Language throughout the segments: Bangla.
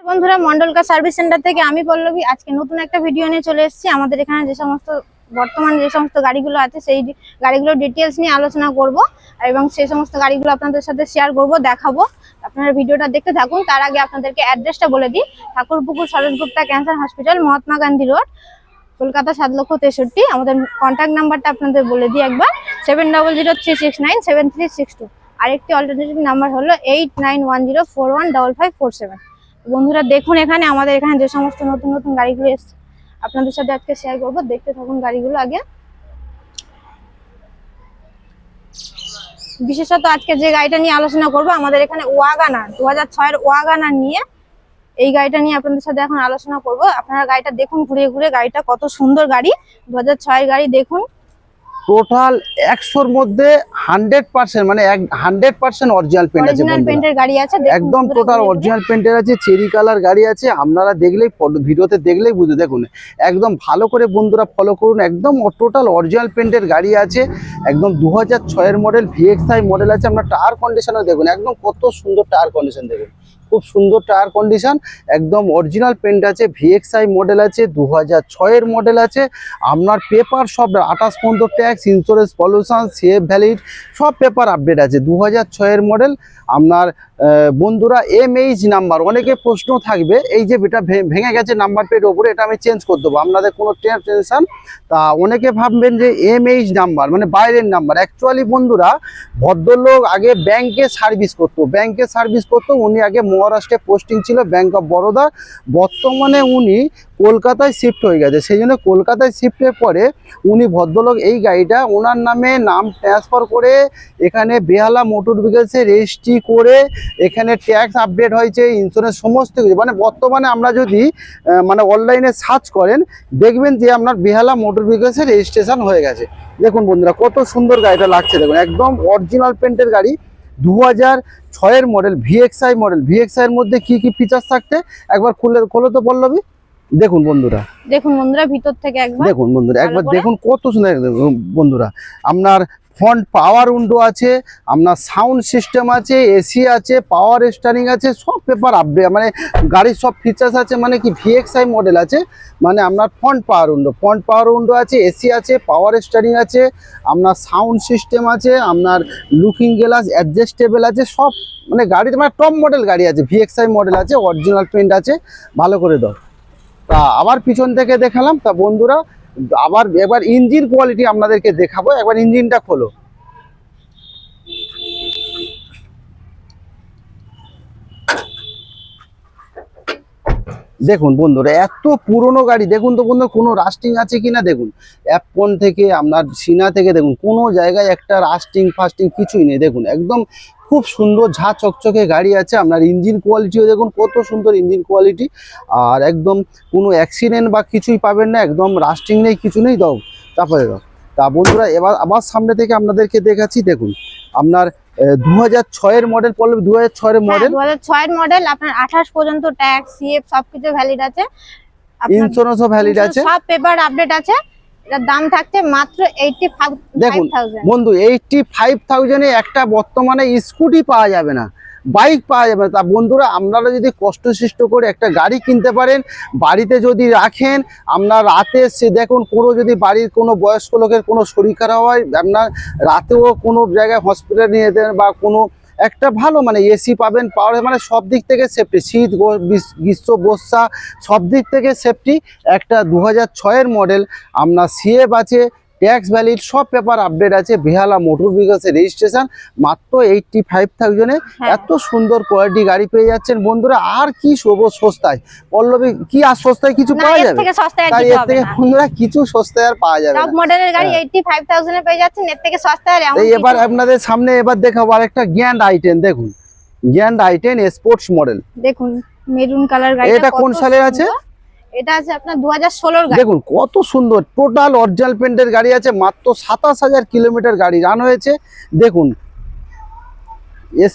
বন্ধুরা মন্ডল কার সার্ভিস সেন্টার থেকে আমি পল্লবী আজকে নতুন একটা ভিডিও নিয়ে চলে এসেছি। আমাদের এখানে যে সমস্ত বর্তমানে যে সমস্ত গাড়িগুলো আছে সেই গাড়িগুলোর ডিটেলস নিয়ে আলোচনা করব এবং সেই সমস্ত গাড়িগুলো আপনাদের সাথে শেয়ার করব, দেখাবো। আপনারা ভিডিওটা দেখতে থাকুন। তার আগে আপনাদেরকে অ্যাড্রেসটা বলে দিই। Thakurpukur Saroj Gupta cancer hospital, Mahatma Gandhi road, Kolkata 7,63,। আমাদের কন্ট্যাক্ট নাম্বারটা আপনাদের বলে দিই একবার, 7003697362। আরেকটি অল্টারনেটিভ নাম্বার হলো 8910415547। বন্ধুরা দেখুন, এখানে আমাদের এখানে যে সমস্ত নতুন নতুন গাড়িগুলো এসছে আপনাদের সাথে আজকে শেয়ার করব। দেখতে থাকুন গাড়িগুলো। আগে বিশেষত আজকে যে গাড়িটা নিয়ে আলোচনা করব, আমাদের এখানে ওয়াগানার 2006 এর ওয়াগানার নিয়ে, এই গাড়িটা নিয়ে আপনাদের সাথে এখন আলোচনা করব। আপনারা গাড়িটা দেখুন ঘুরে ঘুরে, গাড়িটা কত সুন্দর গাড়ি, 2006 এর গাড়ি। দেখুন টোটাল 100-র মধ্যে 100% মানে 100% অরিজিনাল পেন্ট আছে, অরিজিনাল পেন্টের গাড়ি আছে, একদম টোটাল অরিজিনাল পেন্টের আছে। চেরি কালার গাড়ি আছে, আপনারা দেখলেই ভিডিওতে দেখলেই বুঝে। দেখুন একদম ভালো করে বন্ধুরা ফলো করুন, একদম টোটাল অরিজিনাল পেন্টের গাড়ি আছে। একদম 2006 এর মডেল, VXI মডেল আছে। আপনার টায়ার কন্ডিশনও দেখুন, একদম কত সুন্দর টায়ার কন্ডিশন দেখুন, খুব সুন্দর টায়ার কন্ডিশন, একদম অরিজিনাল পেন্ট আছে। VXI মডেল আছে, 2006 এর মডেল আছে। আপনার পেপার সব 28 পর্যন্ত tax, insurance, pollution, safe valid সব পেপার আপডেট আছে। 2006 এর মডেল। আপনার বন্ধুরা MH নাম্বার, অনেকে প্রশ্ন থাকবে এই যে এটা ভেঙে গেছে নাম্বার প্লেটের ওপরে, এটা আমি চেঞ্জ করে দেবো, আপনাদের কোনো টেনশন। তা অনেকে ভাববেন যে MH নাম্বার মানে বাইরের নাম্বার। অ্যাকচুয়ালি বন্ধুরা ভদ্রলোক আগে ব্যাংকে সার্ভিস করতো, উনি আগে মহারাষ্ট্রে পোস্টিং ছিল, ব্যাংক অফ বরোদা। বর্তমানে উনি কলকাতায় শিফট হয়ে গেছে, সেই জন্য কলকাতায় শিফটের পরে উনি ভদ্রলোক এই গাড়িটা ওনার নামে নাম ট্রান্সফার করে এখানে বেহালা মোটর ভেহিকলসে রেজিস্ট্রি করে এখানে ট্যাক্স আপডেট হয়েছে, ইন্স্যুরেন্স সমস্ত কিছু। মানে বর্তমানে আমরা যদি মানে অনলাইনে সার্চ করেন দেখবেন যে আপনার বেহালা মোটর ভেহিকলসে রেজিস্ট্রেশন হয়ে গেছে। দেখুন বন্ধুরা কত সুন্দর গাড়িটা লাগছে, দেখুন একদম অরিজিনাল পেন্টের গাড়ি, 2006 এর মডেল, VXI মডেল। VXI এর মধ্যে কি কি ফিচার্স থাকতে একবার খোলো তো পল্লবী। দেখুন বন্ধুরা ভিতর থেকে দেখুন বন্ধুরা একবার দেখুন কত সুন্দর বন্ধুরা। আপনার ফ্রন্ট পাওয়ার উইন্ডো আছে, আপনার সাউন্ড সিস্টেম আছে, AC আছে, পাওয়ার স্টিয়ারিং আছে, সব পেপার আপডেট, মানে গাড়ির সব ফিচার্স আছে। মানে কি VXI মডেল আছে, মানে আপনার ফ্রন্ট পাওয়ার উইন্ডো আছে, AC আছে, পাওয়ার স্টিয়ারিং আছে, আপনার সাউন্ড সিস্টেম আছে, আপনার লুকিং গ্লাস অ্যাডজাস্টেবল আছে, সব মানে গাড়িতে মানে টপ মডেল গাড়ি আছে। VXI মডেল আছে, অরিজিনাল পেন্ট আছে। ভালো করে দাও। তা আবার পিছন থেকে দেখালাম। তা বন্ধুরা আবার এবার ইঞ্জিন কোয়ালিটি আপনাদেরকে দেখাবো, একবার ইঞ্জিনটা খোলো। দেখুন বন্ধুরা এত পুরনো গাড়ি, দেখুন তো বন্ধুরা কোনো রাস্টিং আছে কিনা দেখুন। অ্যাপন থেকে আপনার সিনা থেকে দেখুন, কোনো জায়গায় একটা রাস্টিং ফাস্টিং কিছুই নেই। দেখুন একদম খুব সুন্দর ঝা চকচকে গাড়ি আছে। আপনার ইঞ্জিন কোয়ালিটিও দেখুন কত সুন্দর ইঞ্জিন কোয়ালিটি, আর একদম কোনো অ্যাক্সিডেন্ট বা কিছুই পাবেন না, একদম রাস্টিং নেই, কিছু নেই। দাও তারপরে দাও। তা বন্ধুরা এবার আবার সামনে থেকে আপনাদেরকে দেখাচ্ছি। দেখুন আপনার 2006 এর মডেল, পড়লে 2006 এর মডেল, 2006 এর মডেল। আপনার 28 পর্যন্ত ট্যাক্স, CF সবকিছু ভ্যালিড আছে, ইন্স্যুরেন্সও ভ্যালিড আছে, সব পেপার আপডেট আছে। এটার দাম থাকছে মাত্র 85,000। দেখুন বন্ধু 85,000 এ একটা বর্তমানে স্কুটি পাওয়া যাবে না, বাইক পাওয়া যাবে না। তা বন্ধুরা আপনারা যদি কষ্টসৃষ্ট করে একটা গাড়ি কিনতে পারেন, বাড়িতে যদি রাখেন, আপনার রাতে সে দেখুন কোনো যদি বাড়ির কোনো বয়স্ক লোকের কোনো শরীর খারাপ হয়, আপনার রাতেও কোনো জায়গায় হসপিটালে নিয়ে যেতেন বা কোনো একটা ভালো মানে AC পাবেন, পাওয়ার মানে সব দিক থেকে সেফটি, শীত গ্রীষ্ম বর্ষা সব দিক থেকে সেফটি। একটা 2006 এর মডেল, আপনার CF আছে, ট্যাক্স ভ্যালিড, সব পেপার আপডেট আছে। বেহালা মোটর ভেহিকলসে রেজিস্ট্রেশন, মাত্র 85,000 এ এত সুন্দর কোয়ালিটি গাড়ি পেয়ে যাচ্ছেন বন্ধুরা। আর কি সস্তায় পল্লবী, কি আর সস্তায় কিছু পাওয়া যাবে? তাই এর থেকে বন্ধুরা কিছু সস্তায় আর পাওয়া যাবে না। টপ মডেলের গাড়ি 85,000 এ পেয়ে যাচ্ছেন, এর থেকে সস্তায় আর এমন। এবার আপনাদের সামনে এবার দেখাবো আরেকটা গ্র্যান্ড i10। দেখুন গ্র্যান্ড i10 স্পোর্টস মডেল, দেখুন মেরুন কালার গাড়ি। এটা কোন সালের আছে? এটা আছে আপনার 2016 গাড়ি। দেখুন কত সুন্দর টোটাল অরিজিনাল পেন্টের গাড়ি আছে, মাত্র 27,000 কিলোমিটার গাড়ি রান হয়েছে। দেখুন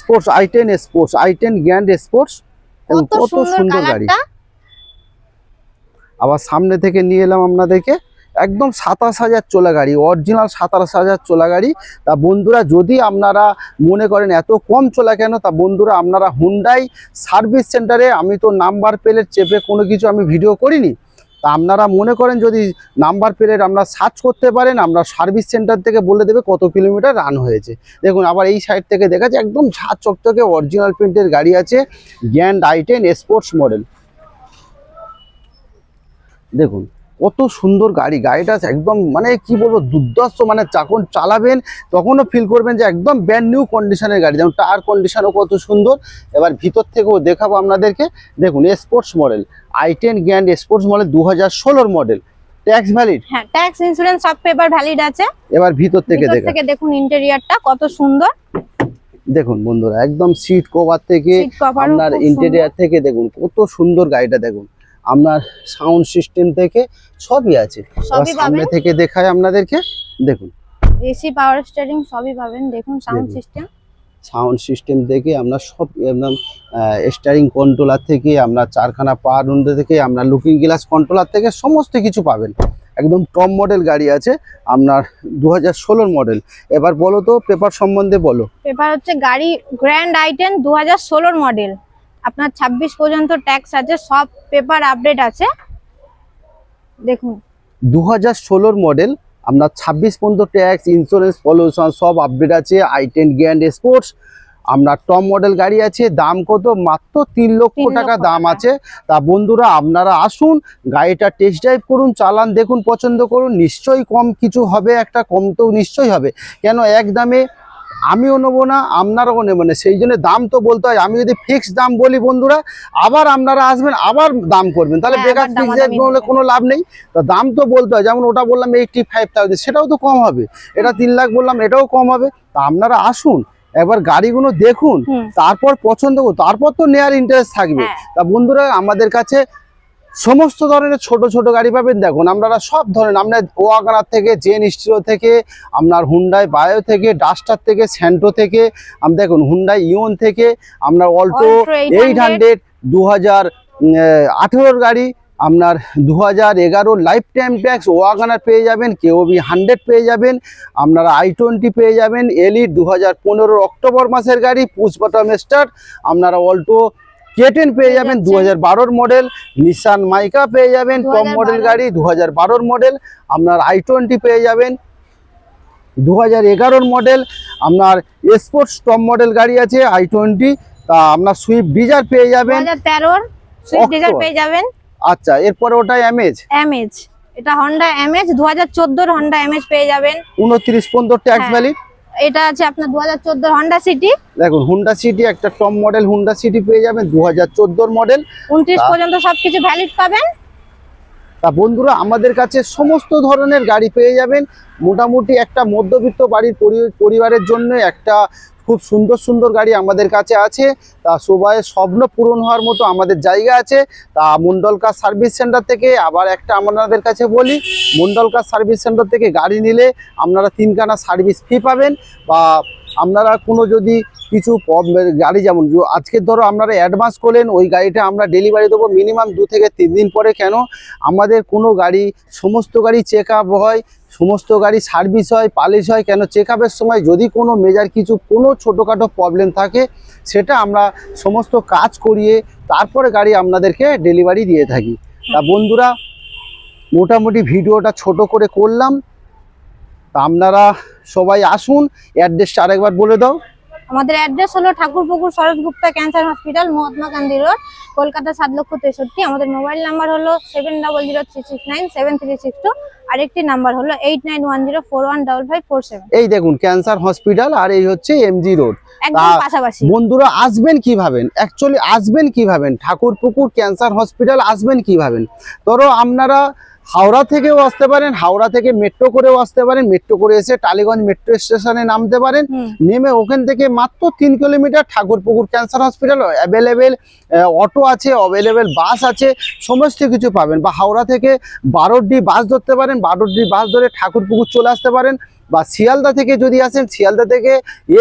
স্পোর্টস i10 গ্র্যান্ড স্পোর্টস, কত সুন্দর গাড়ি। আবার সামনে থেকে নিয়ে এলাম আপনাদেরকে, একদম 27,000 চলা গাড়ি, অরিজিনাল 27,000 চলা গাড়ি। তা বন্ধুরা যদি আপনারা মনে করেন এত কম চলা কেন, তা বন্ধুরা আপনারা হুন্ডাই সার্ভিস সেন্টারে, আমি তো নাম্বার প্লেট চেপে কোনো কিছু আমি ভিডিও করিনি, তা আপনারা মনে করেন যদি নাম্বার প্লেট আমরা সার্চ করতে পারেন, আমরা সার্ভিস সেন্টার থেকে বলে দেবে কত কিলোমিটার রান হয়েছে। দেখুন আবার এই সাইড থেকে দেখা যাচ্ছে একদম ঝাঁ চকচকে অরিজিনাল প্রিন্টের গাড়ি আছে, গ্র্যান্ড i10 স্পোর্টস মডেল। দেখুন কত সুন্দর গাড়ি, গাড়িটা একদম মানে কি বলবো দুর্ধর্ষ, মানে যখন চালাবেন তখনও ফিল করবেন যে একদম ব্র্যান্ড নিউ কন্ডিশনের গাড়ি। যেমন টায়ার কন্ডিশনও কত সুন্দর। এবার ভিতর থেকেও দেখাবো আপনাদেরকে। দেখুন sports model i10 grand sports model 2016 model, tax valid. হ্যাঁ, ট্যাক্স ইন্স্যুরেন্স সব পেপার ভ্যালিড আছে। এবার ভিতর থেকে দেখুন ইন্টেরিয়রটা কত সুন্দর। দেখুন বন্ধুরা একদম সিট কভার থেকে আপনার ইন্টেরিয়র থেকে দেখুন কত সুন্দর গাড়িটা। দেখুন আপনার সাউন্ড সিস্টেম থেকে সবই আছে। সামনে থেকে দেখায় আপনাদেরকে। দেখুন এসি, পাওয়ার স্টিয়ারিং সবই পাবেন। দেখুন সাউন্ড সিস্টেম থেকে আমরা সব একদম স্টিয়ারিং কন্ট্রোলার থেকে আপনার চারখানা পাওয়ার উইন্ডো থেকে আপনার লুকিং গ্লাস কন্ট্রোলার থেকে সমস্ত কিছু পাবেন। একদম টপ মডেল গাড়ি আছে আপনার 2016 মডেল। এবার বলো তো পেপার সম্বন্ধে বলো। পেপার হচ্ছে গাড়ি গ্র্যান্ড i10 2016 মডেল, আপনার 26 পর্যন্ত ট্যাক্স আছে, সব পেপার আপডেট আছে। দেখুন 2016 মডেল আপনার 26 পর্যন্ত ট্যাক্স, ইন্স্যুরেন্স, পলিউশন সব আপডেট আছে। i10 গ্র্যান্ড স্পোর্টস আপনার টপ মডেল গাড়ি আছে। দাম কত? মাত্র 3 লক্ষ টাকা দাম আছে। তা বন্ধুরা আপনারা আসুন, গাড়িটা টেস্ট ড্রাইভ করুন, চালান, দেখুন, পছন্দ করুন। নিশ্চয়ই কম কিছু হবে, একটা কম তো নিশ্চয়ই হবে। কেন এক দামে আমিও নেবো না, আপনারাও নেবো না, সেই জন্য দাম তো বলতে হয়। আমি যদি ফিক্স দাম বলি বন্ধুরা, আবার আপনারা আসবেন আবার দাম করবেন, তাহলে বেকার ফিক্স দাম বলে কোনো লাভ নেই। তো দাম তো বলতে হয়। যেমন ওটা বললাম 85,000, সেটাও তো কম হবে। এটা 3 লাখ বললাম, এটাও কম হবে। তা আপনারা আসুন, একবার গাড়িগুলো দেখুন, তারপর পছন্দ করুন, তারপর তো নেওয়ার ইন্টারেস্ট থাকবে। তা বন্ধুরা আমাদের কাছে সমস্ত ধরনের ছোট ছোট গাড়ি পাবেন। দেখুন আপনারা সব ধরনের, আপনার ওয়াগনার থেকে, জেন স্টিরো থেকে, আপনার হুন্ডাই বায়ো থেকে, ডাস্টার থেকে, স্যান্টো থেকে, দেখুন হুন্ডাই ইওন থেকে, আপনার অল্টো 800 2018 গাড়ি, আপনার 2011 লাইফ টাইম ট্যাক্স ওয়াগনার পেয়ে যাবেন, কেওবি 100 পেয়ে যাবেন, আপনারা i20 পেয়ে যাবেন, এলিট 2015 অক্টোবর মাসের গাড়ি, পুশ বাটন স্টার্ট। আপনারা অল্টো K10 পেয়ে যাবেন 2012 মডেল, নিসান মাইকা পেয়ে যাবেন টপ মডেল গাড়ি 2012 মডেল, আপনার i20 পেয়ে যাবেন 2011 মডেল, আপনার স্পোর্টস টপ মডেল গাড়ি আছে i20। তা আপনার সুইফট ডিজায়ার পেয়ে যাবেন 2013 সুইফট ডিজায়ার পেয়ে যাবেন। আচ্ছা, এরপরে ওটা এমএজ, এটা হন্ডা এমএজ 2014 হন্ডা এমএজ পেয়ে যাবেন, 29 পর্যন্ত ট্যাক্স ভ্যালিড। এটা আছে আপনার 2014 হন্ডা সিটি। দেখুন হুন্ডা সিটি একটা টপ মডেল হুন্ডা সিটি পেয়ে যাবেন 2014 মডেল, 29 পর্যন্ত সবকিছু ভ্যালিড পাবেন। তা বন্ধুরা আমাদের কাছে সমস্ত ধরনের গাড়ি পেয়ে যাবেন। মোটামুটি একটা মধ্যবিত্ত বাড়ির পরিবারের জন্য একটা খুব সুন্দর সুন্দর গাড়ি আমাদের কাছে আছে। তা সবাই স্বপ্ন পূরণ হওয়ার মতো আমাদের জায়গা আছে। তা মন্ডল কার সার্ভিস সেন্টার থেকে আবার একটা আপনাদের কাছে বলি, মন্ডল কার সার্ভিস সেন্টার থেকে গাড়ি নিলে আপনারা 3খানা সার্ভিস ফি পাবেন। বা আপনারা কোনো যদি কিছু গাড়ি, যেমন আজকের ধরো আপনারা অ্যাডভান্স করলেন, ওই গাড়িটা আমরা ডেলিভারি দেবো মিনিমাম 2 থেকে 3 দিন পরে। কেন আমাদের কোনো গাড়ি, সমস্ত গাড়ি চেক আপ হয়, সমস্ত গাড়ি সার্ভিস হয়, পালিশ হয়। কেন চেক আপের সময় যদি কোনো মেজার কিছু কোনো ছোটোখাটো প্রবলেম থাকে, সেটা আমরা সমস্ত কাজ করিয়ে তারপরে গাড়ি আপনাদেরকে ডেলিভারি দিয়ে থাকি। তা বন্ধুরা মোটামুটি ভিডিওটা ছোট করে করলাম। তা আপনারা সবাই আসুন। অ্যাড্রেসটা আরেকবার বলে দাও। আমাদের অ্যাড্রেস হলো Thakurpukur Saroj Gupta cancer hospital, Mahatma Gandhi road, Kolkata 7,63,000। আমাদের মোবাইল নাম্বার হলো 7003697362। আরেকটি নাম্বার হলো 8910415547। এই দেখুন ক্যান্সার হসপিটাল, আর এই হচ্ছে এমজি রোড, একদম পাশাপাশি। বন্ধুরা আসবেন কিভাবে, অ্যাকচুয়ালি আসবেন কিভাবে, ঠাকুরপুকুর ক্যান্সার হসপিটাল আসবেন কিভাবে? ধরো আপনারা হাওড়া থেকেও আসতে পারেন, হাওড়া থেকে মেট্রো করেও আসতে পারেন, মেট্রো করে এসে টালিগঞ্জ মেট্রো স্টেশনে নামতে পারেন, নেমে ওখান থেকে মাত্র 3 kilometre Thakurpukur cancer hospital. Available auto আছে, অ্যাভেলেবেল বাস আছে, সমস্ত কিছু পাবেন। বা হাওড়া থেকে 12D বাস ধরতে পারেন, 12D বাস ধরে ঠাকুরপুকুর চলে আসতে পারেন। বা শিয়ালদা থেকে যদি আসেন, শিয়ালদা থেকে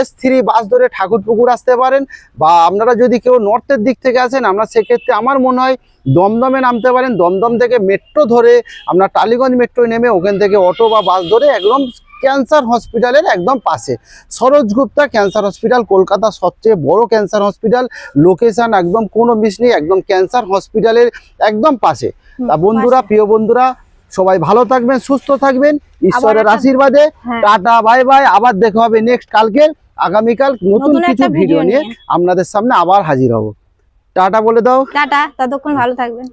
S3 বাস ধরে ঠাকুরপুকুর আসতে পারেন। বা আপনারা যদি কেউ নর্থের দিক থেকে আসেন, আমরা সেক্ষেত্রে আমার মনে হয় দমদমে নামতে পারেন। দমদম থেকে মেট্রো ধরে আপনার টালিগঞ্জ মেট্রো নেমে ওখান থেকে অটো বা বাস ধরে একদম ক্যান্সার হসপিটালের একদম পাশে সরোজ গুপ্তা ক্যান্সার হসপিটাল, কলকাতার সবচেয়ে বড় ক্যান্সার হসপিটাল। লোকেশন একদম কোনো মিস নেই, একদম ক্যান্সার হসপিটালের একদম পাশে। তা বন্ধুরা, প্রিয় বন্ধুরা, সবাই ভালো থাকবেন, সুস্থ থাকবেন ঈশ্বরের আশীর্বাদে। হ্যাঁ। Tata, bye bye. আবার দেখা হবে নেক্সট কালকে, আগামীকাল নতুন নতুন কিছু একটা ভিডিও ভিডিও নিয়ে নিয়ে। আপনাদের সামনে আবার হাজির হব। টাটা বলে দাও। টাটা, ততক্ষণ ভালো থাকবেন।